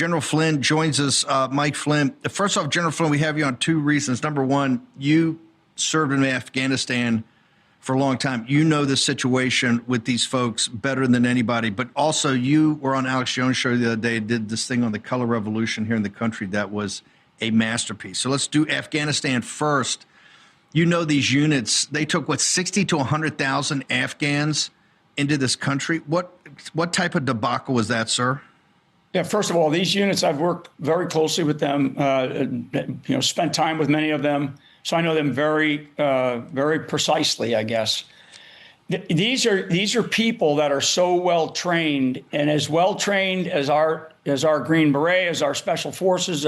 General Flynn joins us. Mike Flynn. First off, General Flynn, we have you on two reasons. Number one, you served in Afghanistan for a long time. You know the situation with these folks better than anybody. But also, you were on Alex Jones' show the other day, did this thing on the color revolution here in the country that was a masterpiece. So let's do Afghanistan first. You know these units, they took, 60 to 100,000 Afghans into this country. What type of debacle was that, sir? Yeah, first of all, these units, I've worked very closely with them, spent time with many of them. So I know them very, very precisely, I guess. These are people that are so well trained, and as well trained as our Green Beret, as our Special Forces,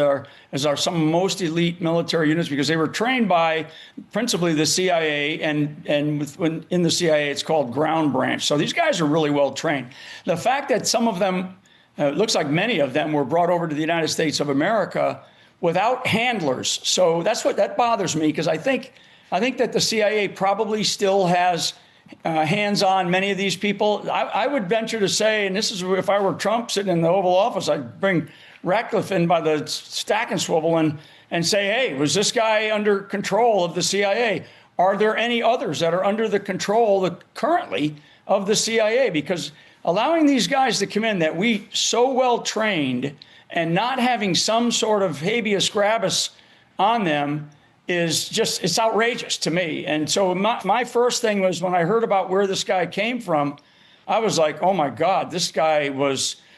as our some most elite military units, because they were trained by principally the CIA, and in the CIA it's called Ground Branch. So these guys are really well trained. The fact that some of them, it looks like many of them, were brought over to the United States of America without handlers. So that bothers me, because I think that the CIA probably still has hands on many of these people. I would venture to say, and this is if I were Trump sitting in the Oval Office, I'd bring Ratcliffe in by the stack and swivel and say, hey, was this guy under control of the CIA? Are there any others that are under the control currently of the CIA? Because allowing these guys to come in that we so well trained and not having some sort of habeas corpus on them is just, it's outrageous to me. And so my first thing was, when I heard about where this guy came from, I was like, oh my God, this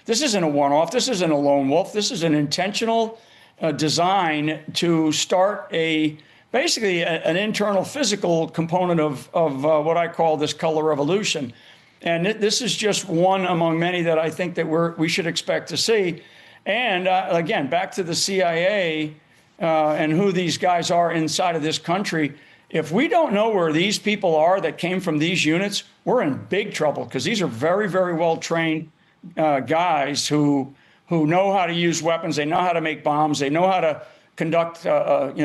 isn't a one-off. This isn't a lone wolf. This is an intentional design to start basically an internal physical component of what I call this color revolution. And this is just one among many that I think that we should expect to see. And again, back to the CIA and who these guys are inside of this country. If we don't know where these people are that came from these units, we're in big trouble, because these are very, very well trained guys who know how to use weapons. They know how to make bombs. They know how to conduct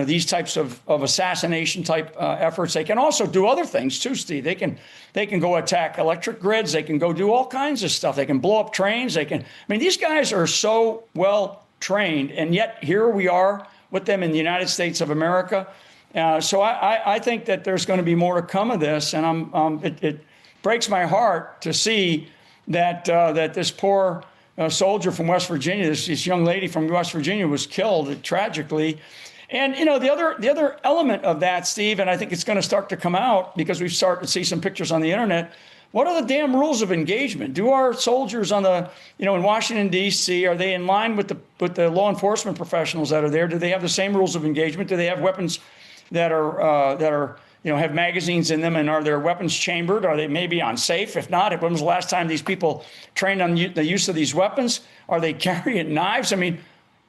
these types of assassination type efforts. They can also do other things too, Steve. They can go attack electric grids. They can go do all kinds of stuff. They can blow up trains. These guys are so well trained, and yet here we are with them in the United States of America. So I think that there's going to be more to come of this, and it breaks my heart to see that this poor soldier from West Virginia, this young lady from West Virginia, was killed tragically. And the other element of that, Steve, and I think it's going to start to come out because we've started to see some pictures on the internet. What are the damn rules of engagement? Do our soldiers in Washington, D.C., are they in line with the law enforcement professionals that are there? Do they have the same rules of engagement? Do they have weapons that have magazines in them, and are their weapons chambered? Are they maybe unsafe? If not, when was the last time these people trained on the use of these weapons? Are they carrying knives?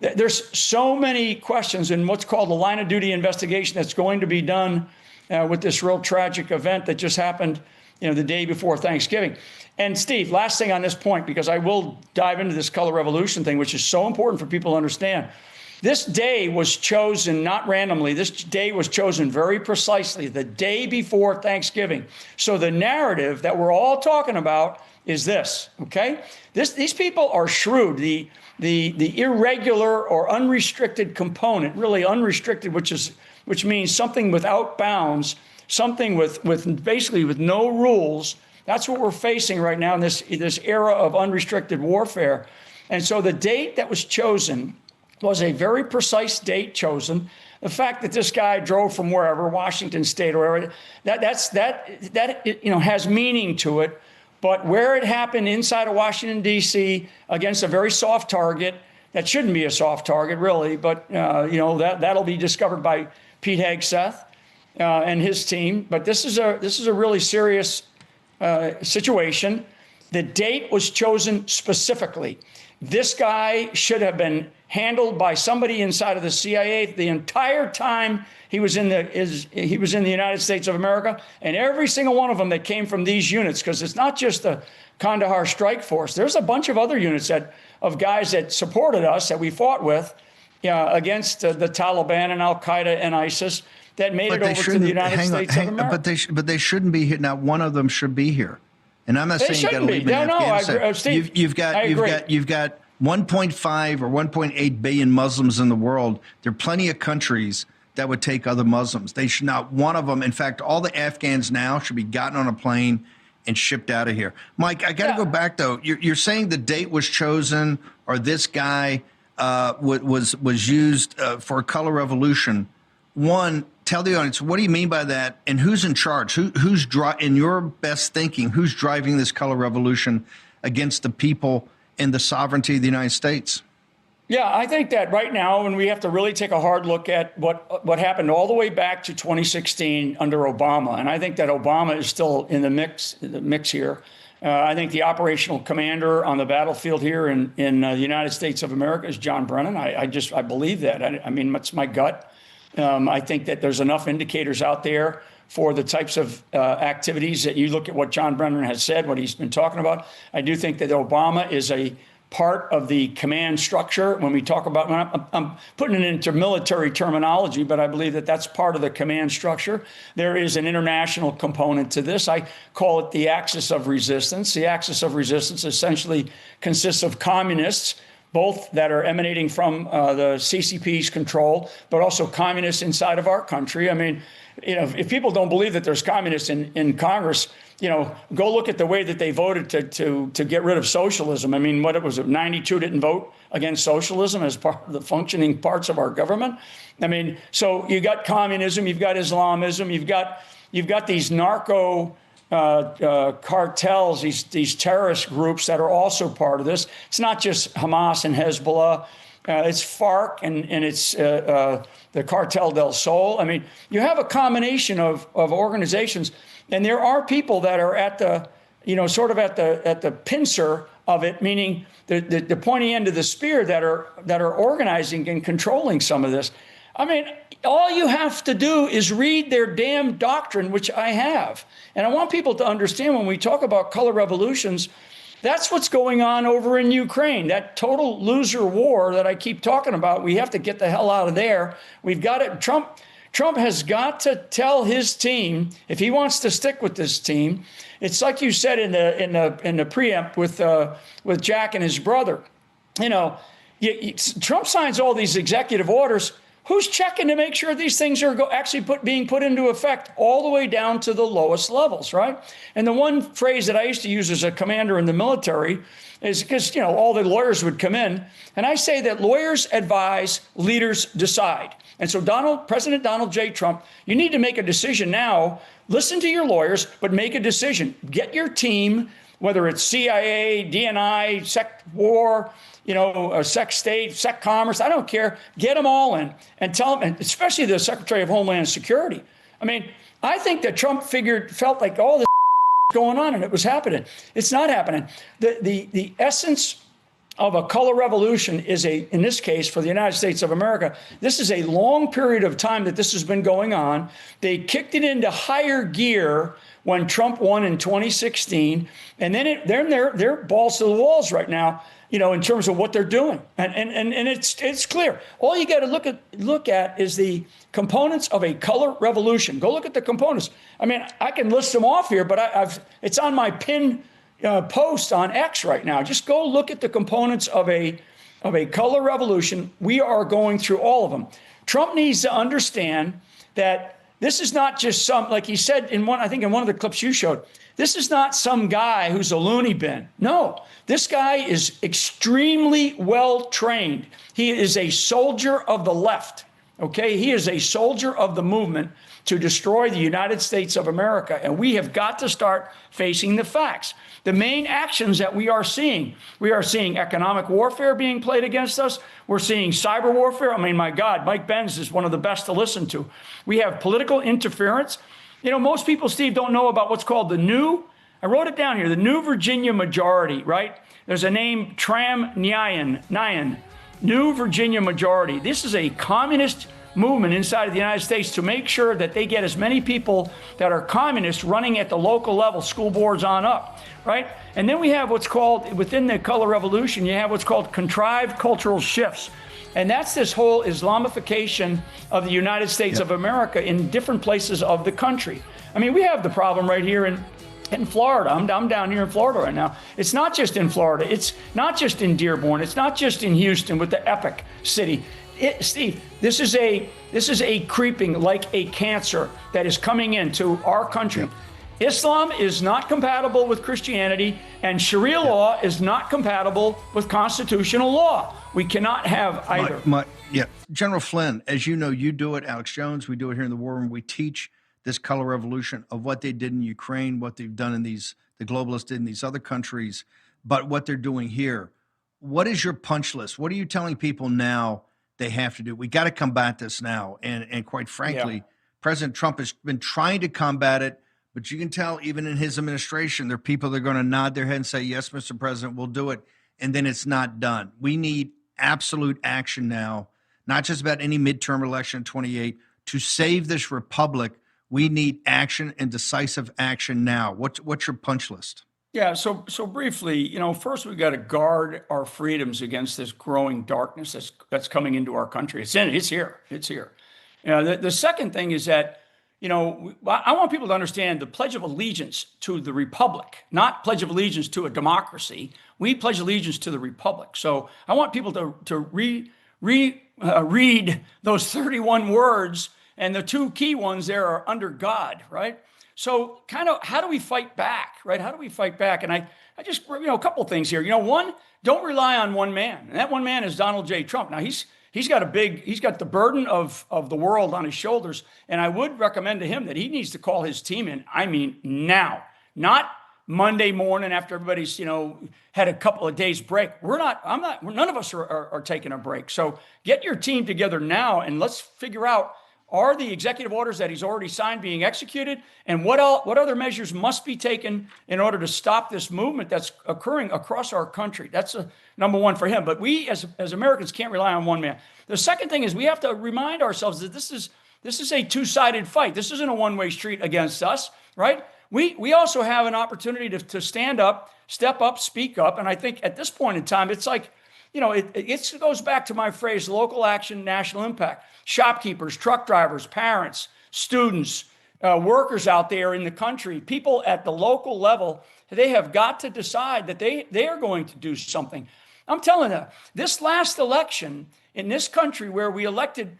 There's so many questions in what's called the line of duty investigation that's going to be done with this real tragic event that just happened the day before Thanksgiving. And Steve, last thing on this point, because I will dive into this color revolution thing, which is so important for people to understand. This day was chosen not randomly. This day was chosen very precisely, the day before Thanksgiving. So the narrative that we're all talking about is this, okay? These people are shrewd. The irregular or unrestricted component, really unrestricted, which means something without bounds, something with basically with no rules. That's what we're facing right now in this era of unrestricted warfare. And so the date that was chosen was a very precise date chosen. The fact that this guy drove from wherever, Washington State or wherever, that has meaning to it. But where it happened inside of Washington, D.C., against a very soft target, that shouldn't be a soft target, really, but that'll be discovered by Pete Hegseth and his team. But this is a really serious situation. The date was chosen specifically. This guy should have been handled by somebody inside of the CIA the entire time he was in the United States of America, and every single one of them that came from these units, because it's not just the Kandahar Strike Force. There's a bunch of other units of guys that supported us that we fought with against the Taliban and Al Qaeda and ISIS that made it over to the United States of America. But they shouldn't be here. Now, one of them should be here. And I'm not saying you got to leave in Afghanistan. Steve, You've got 1.5 or 1.8 billion Muslims in the world. There are plenty of countries that would take other Muslims. They should not, one of them. In fact, all the Afghans now should be gotten on a plane and shipped out of here. Mike, I got to go back, though. You're saying the date was chosen, or this guy was used for a color revolution. One, tell the audience, what do you mean by that, and who's in charge? Who's in your best thinking, who's driving this color revolution against the people and the sovereignty of the United States? Yeah, I think that right now, when we have to really take a hard look at what happened all the way back to 2016 under Obama, and I think that Obama is still in the mix here. I think the operational commander on the battlefield here in the United States of America is John Brennan. I believe that. I mean, that's my gut. I think that there's enough indicators out there for the types of activities that you look at what John Brennan has said, what he's been talking about. I do think that Obama is a part of the command structure. When we talk about, I'm putting it into military terminology, but I believe that that's part of the command structure. There is an international component to this. I call it the axis of resistance. The axis of resistance essentially consists of communists, both that are emanating from the CCP's control, but also communists inside of our country. I mean, if people don't believe that there's communists in Congress, go look at the way that they voted to get rid of socialism. I mean, what it was, 92 didn't vote against socialism as part of the functioning parts of our government. I mean, so you got communism, you've got Islamism, you've got these narco cartels, these terrorist groups that are also part of this. It's not just Hamas and Hezbollah. It's FARC and it's the Cartel del Sol. I mean, you have a combination of organizations, and there are people that are at the, sort of at the pincer of it, meaning the pointy end of the spear that are organizing and controlling some of this. I mean, all you have to do is read their damn doctrine, which I have. And I want people to understand when we talk about color revolutions, that's what's going on over in Ukraine, that total loser war that I keep talking about. We have to get the hell out of there. We've got it. Trump has got to tell his team, if he wants to stick with this team, it's like you said in the preempt with Jack and his brother. Trump signs all these executive orders. Who's checking to make sure these things are actually being put into effect all the way down to the lowest levels, right? And the one phrase that I used to use as a commander in the military is because, all the lawyers would come in, and I say that lawyers advise, leaders decide. And so President Donald J. Trump, you need to make a decision now. Listen to your lawyers, but make a decision. Get your team, whether it's CIA, DNI, SecWar, Sec State, Sec Commerce, I don't care. Get them all in and tell them, and especially the Secretary of Homeland Security. I mean, I think that Trump felt like all this going on and it was happening. It's not happening. The essence of a color revolution is in this case, for the United States of America, this is a long period of time that this has been going on. They kicked it into higher gear when Trump won in 2016, and then they're balls to the walls right now, in terms of what they're doing. And it's clear. All you got to look at is the components of a color revolution. Go look at the components. I mean, I can list them off here, but it's on my pin post on X right now. Just go look at the components of a color revolution. We are going through all of them. Trump needs to understand that this is not just like he said in one of the clips you showed, this is not some guy who's a loony bin. No, this guy is extremely well trained. He is a soldier of the left. Okay, he is a soldier of the movement to destroy the United States of America. And we have got to start facing the facts. The main actions that we are seeing economic warfare being played against us. We're seeing cyber warfare. I mean, my God, Mike Benz is one of the best to listen to. We have political interference. Most people, Steve, don't know about what's called I wrote it down here, the New Virginia Majority, right? There's a name, Tram Nyan, New Virginia Majority. This is a communist movement inside of the United States to make sure that they get as many people that are communists running at the local level, school boards on up, right? And then we have what's called, within the color revolution, you have what's called contrived cultural shifts. And that's this whole Islamification of the United States of America in different places of the country. I mean, we have the problem right here in Florida. I'm down here in Florida right now. It's not just in Florida. It's not just in Dearborn. It's not just in Houston with the Epic City. Steve, this is a creeping like a cancer that is coming into our country. Yep. Islam is not compatible with Christianity, and Sharia law is not compatible with constitutional law. We cannot have either. General Flynn, as you know, you do it. Alex Jones, we do it here in the War Room. We teach this color revolution of what they did in Ukraine, what they've done in the globalists did in these other countries, but what they're doing here. What is your punch list? What are you telling people now they have to do? We got to combat this now. And quite frankly, President Trump has been trying to combat it, but you can tell even in his administration, there are people that are going to nod their head and say, yes, Mr. President, we'll do it. And then it's not done. We need absolute action now, not just about any midterm election in 28. To save this republic, we need action and decisive action now. What's your punch list? Yeah, so briefly, first we got to guard our freedoms against this growing darkness that's coming into our country. It's here. The second thing is that, I want people to understand the Pledge of Allegiance to the Republic, not Pledge of Allegiance to a democracy. We pledge allegiance to the Republic. So I want people to read those 31 words, and the two key ones there are under God, right? So kind of how do we fight back, right? How do we fight back? And I just, a couple of things here. One, don't rely on one man. And that one man is Donald J. Trump. Now he's got the burden of the world on his shoulders. And I would recommend to him that he needs to call his team in. I mean, now, not Monday morning after everybody's, had a couple of days break. None of us are taking a break. So get your team together now and let's figure out, are the executive orders that he's already signed being executed? And what other measures must be taken in order to stop this movement that's occurring across our country? That's number one for him. But we as Americans can't rely on one man. The second thing is we have to remind ourselves that this is a two-sided fight. This isn't a one-way street against us, right? We also have an opportunity to stand up, step up, speak up. And I think at this point in time, it's like, it goes back to my phrase, local action, national impact. Shopkeepers, truck drivers, parents, students, workers out there in the country, people at the local level, they have got to decide that they are going to do something. I'm telling you, this last election in this country where we elected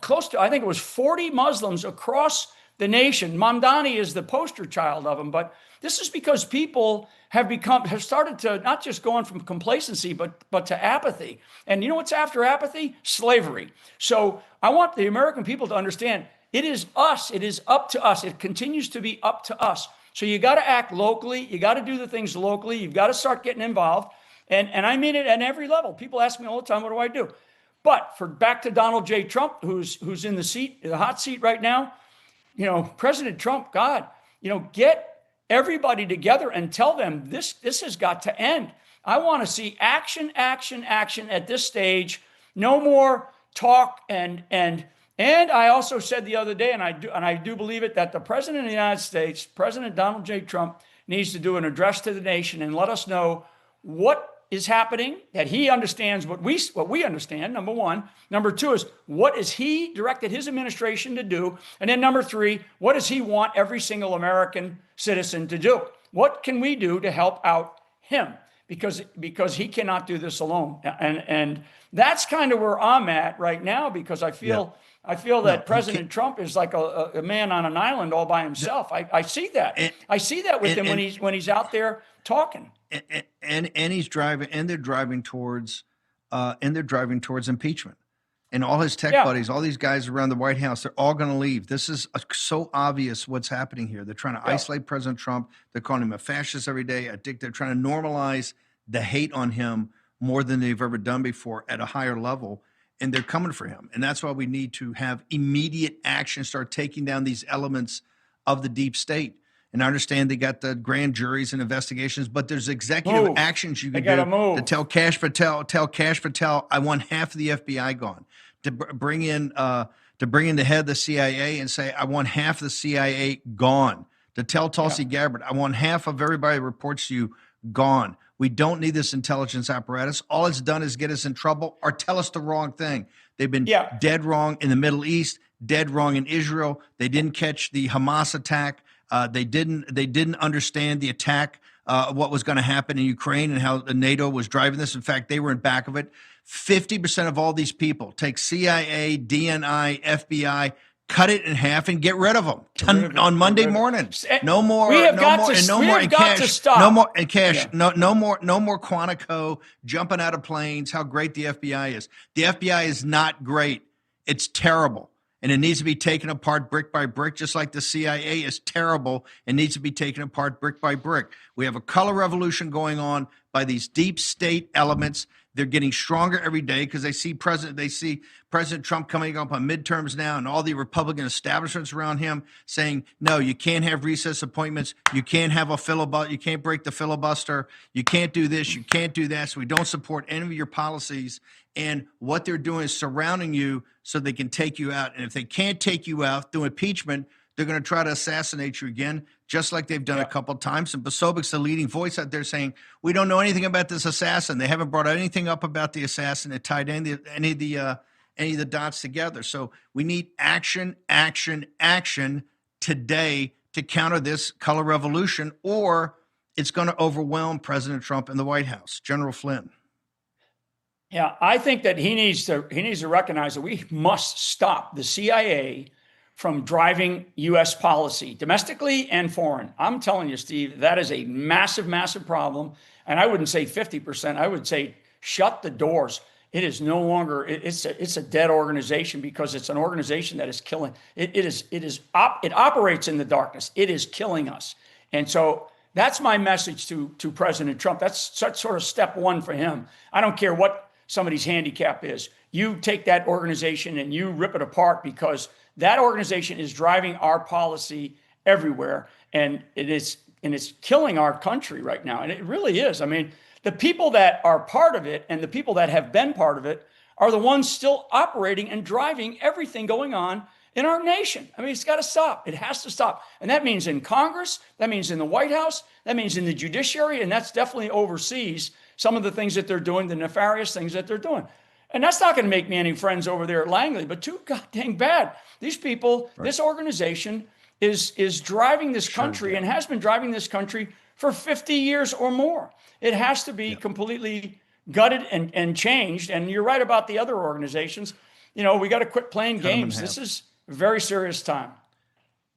close to, I think it was 40 Muslims across the nation. Mamdani is the poster child of them, but this is because people have started to not just go on from complacency, but to apathy. And you know what's after apathy? Slavery. So I want the American people to understand it is us. It is up to us. It continues to be up to us. So you got to act locally. You got to do the things locally. You've got to start getting involved. And I mean it at every level. People ask me all the time, what do I do? But back to Donald J. Trump, who's in the hot seat right now, President Trump, God, get everybody together and tell them this has got to end. I want to see action at this stage. No more talk. And I also said the other day, and I do believe it, that the President of the United States, President Donald J. Trump, needs to do an address to the nation and let us know what is happening, that he understands what we understand, number one. Number two is, what has he directed his administration to do? And then number three, what does he want every single American citizen to do? What can we do to help out him? Because he cannot do this alone. And that's kind of where I'm at right now, because I feel that President Trump is like a man on an island all by himself. I see that. I see that with him when he's out there talking. And he's driving, and they're driving towards impeachment. And all his tech buddies, all these guys around the White House, they're all going to leave. This is so obvious what's happening here. They're trying to isolate President Trump. They're calling him a fascist every day. They're trying to normalize the hate on him more than they've ever done before at a higher level. And they're coming for him. And that's why we need to have immediate action, start taking down these elements of the deep state. And I understand they got the grand juries and investigations, but there's executive actions you can do to tell Kash Patel, I want half of the FBI gone. To bring in the head of the CIA and say, I want half of the CIA gone. To tell Tulsi Gabbard, I want half of everybody who reports to you gone. We don't need this intelligence apparatus. All it's done is get us in trouble or tell us the wrong thing. They've been dead wrong in the Middle East, dead wrong in Israel. They didn't catch the Hamas attack They didn't understand the attack, what was going to happen in Ukraine and how NATO was driving this. In fact, they were in back of it. 50% of all these people take CIA, DNI, FBI, cut it in half and get rid of them on Monday morning. No more, we have no got more, to, and no we more have in got cash. to stop. No more in cash. Yeah. No more Quantico jumping out of planes. How great the FBI is. The FBI is not great. It's terrible. And it needs to be taken apart brick by brick, just like the CIA is terrible and needs to be taken apart brick by brick. We have a color revolution going on by these deep state elements. They're getting stronger every day because they see President Trump coming up on midterms now, and all the Republican establishments around him saying, no, you can't have recess appointments. You can't have a filibuster. You can't break the filibuster. You can't do this. You can't do that. So we don't support any of your policies. And what they're doing is surrounding you so they can take you out. And if they can't take you out through impeachment, they're going to try to assassinate you again, just like they've done a couple of times. And Posobic's the leading voice out there saying, we don't know anything about this assassin. They haven't brought anything up about the assassin that tied any of the dots together. So we need action today to counter this color revolution, or it's going to overwhelm President Trump and the White House. General Flynn. Yeah, I think that he needs to recognize that we must stop the CIA from driving U.S. policy, domestically and foreign. I'm telling you, Steve, that is a massive, massive problem. And I wouldn't say 50%. I would say shut the doors. It is no longer. It's a dead organization because it's an organization that is killing. It operates in the darkness. It is killing us. And so that's my message to President Trump. That's sort of step one for him. I don't care what somebody's handicap is. You take that organization and you rip it apart, because that organization is driving our policy everywhere, and it's killing our country right now. And it really is. I mean, the people that are part of it and the people that have been part of it are the ones still operating and driving everything going on in our nation. I mean, it's got to stop. It has to stop. And that means in Congress, that means in the White House, that means in the judiciary, and that's definitely overseas, some of the things that they're doing, the nefarious things that they're doing. And that's not going to make me any friends over there at Langley, but too goddamn bad. These people, this organization is driving this country and has been driving this country for 50 years or more. It has to be completely gutted and changed. And you're right about the other organizations. You know, we got to quit playing games. This is a very serious time.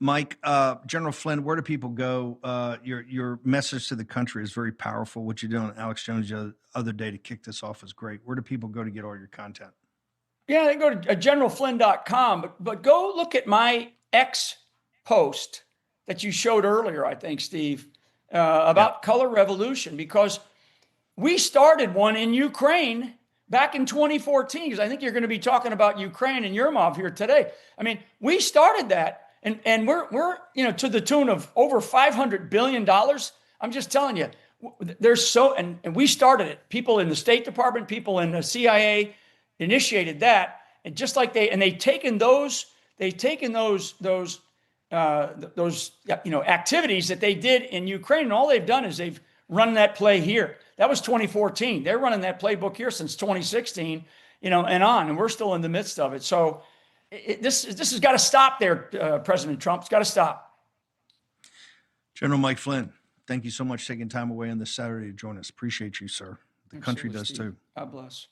Mike, General Flynn, where do people go? Your message to the country is very powerful. What you did on Alex Jones the other day to kick this off is great. Where do people go to get all your content? Yeah, they go to generalflynn.com, but go look at my X post that you showed earlier, I think, Steve, about color revolution, because we started one in Ukraine back in 2014, because I think you're going to be talking about Ukraine and Yermov here today. I mean, we started that. And we're to the tune of over $500 billion. I'm just telling you, there's and we started it. People in the State Department, people in the CIA initiated that. And just like they've taken those activities that they did in Ukraine, and all they've done is they've run that play here. That was 2014. They're running that playbook here since 2016, and on, and we're still in the midst of it. So this has got to stop there, President Trump. It's got to stop. General Mike Flynn, thank you so much for taking time away on this Saturday to join us. Appreciate you, sir. The country does too. God bless.